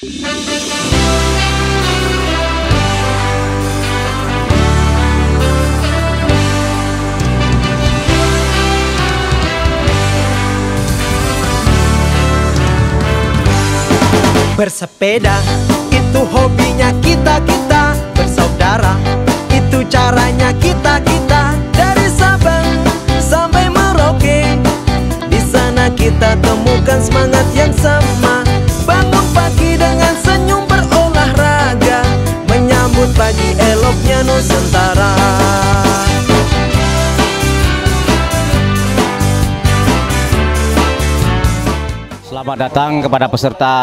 Bersepeda itu hobinya kita-kita, bersaudara itu caranya kita-kita. Dari Sabang sampai Merauke, di sana kita temukan semangat yang sama. Bangun pagi dengan senyum berolahraga, menyambut pagi eloknya Nusantara. Selamat datang kepada peserta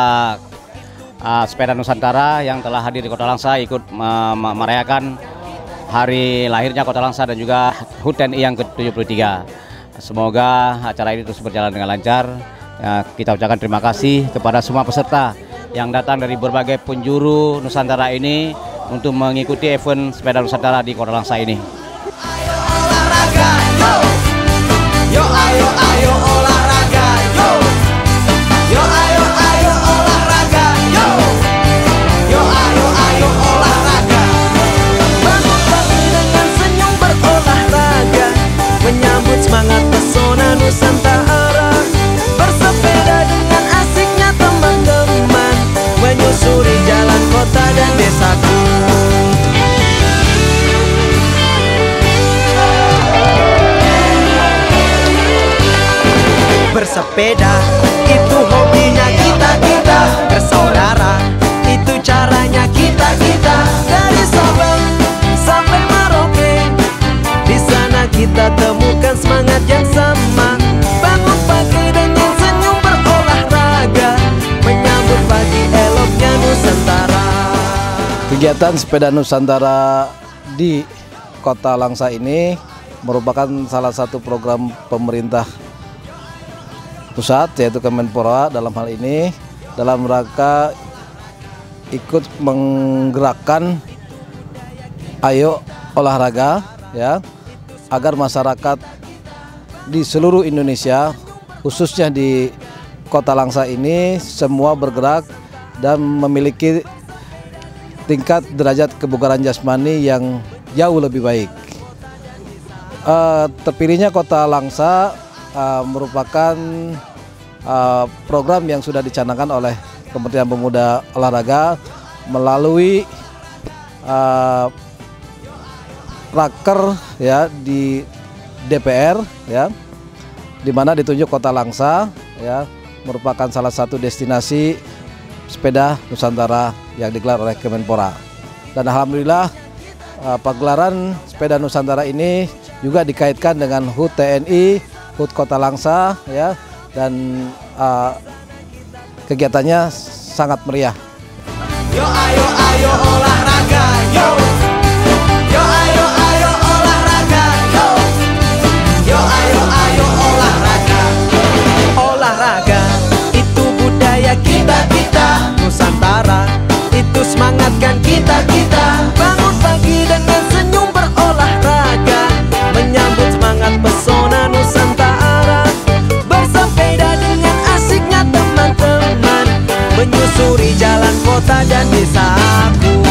Sepeda Nusantara yang telah hadir di Kota Langsa, ikut merayakan hari lahirnya Kota Langsa dan juga HUT TNI yang ke-73. Semoga acara ini terus berjalan dengan lancar. Kita ucapkan terima kasih kepada semua peserta yang datang dari berbagai penjuru Nusantara ini untuk mengikuti event Sepeda Nusantara di Kota Langsa ini. Ayo olahraga, yo! Yo ayo ayo olahraga, yo! Yo ayo ayo olahraga, yo! Yo ayo ayo olahraga. Bangun pagi dengan senyum berolahraga, menyambut semangat pesona Nusantara. Bersepeda dengan asiknya teman-teman, menyusuri jalan kota dan desaku. Bersepeda itu hobinya kita-kita, bersaudara itu caranya kita-kita. Dari Sabang sampai Merauke, di sana kita temukan semangat yang sama. Bangun pagi dengan senyum berolahraga, menyambut pagi eloknya Nusantara. Kegiatan Sepeda Nusantara di Kota Langsa ini merupakan salah satu program pemerintah pusat, yaitu Kemenpora dalam hal ini, dalam rangka ikut menggerakkan ayo olahraga, ya, agar masyarakat di seluruh Indonesia, khususnya di Kota Langsa ini, semua bergerak dan memiliki tingkat derajat kebugaran jasmani yang jauh lebih baik. Terpilihnya Kota Langsa merupakan program yang sudah dicanangkan oleh Kementerian Pemuda Olahraga melalui raker, ya, di DPR, ya, di mana ditunjuk Kota Langsa, ya, merupakan salah satu destinasi sepeda Nusantara yang digelar oleh Kemenpora. Dan alhamdulillah pagelaran Sepeda Nusantara ini juga dikaitkan dengan HUT TNI, HUT Kota Langsa, ya, dan kegiatannya sangat meriah. Yo ayo ayo olahraga, yo! Yo ayo ayo olahraga, yo! Yo ayo ayo olahraga. Olahraga itu budaya kita-kita, Nusantara itu semangatkan kita-kita. Bangun pagi dengan senyum berolahraga, menyambut semangat pesona Nusantara. Bersepeda dengan asiknya teman-teman, menyusuri jalan kota dan desaku.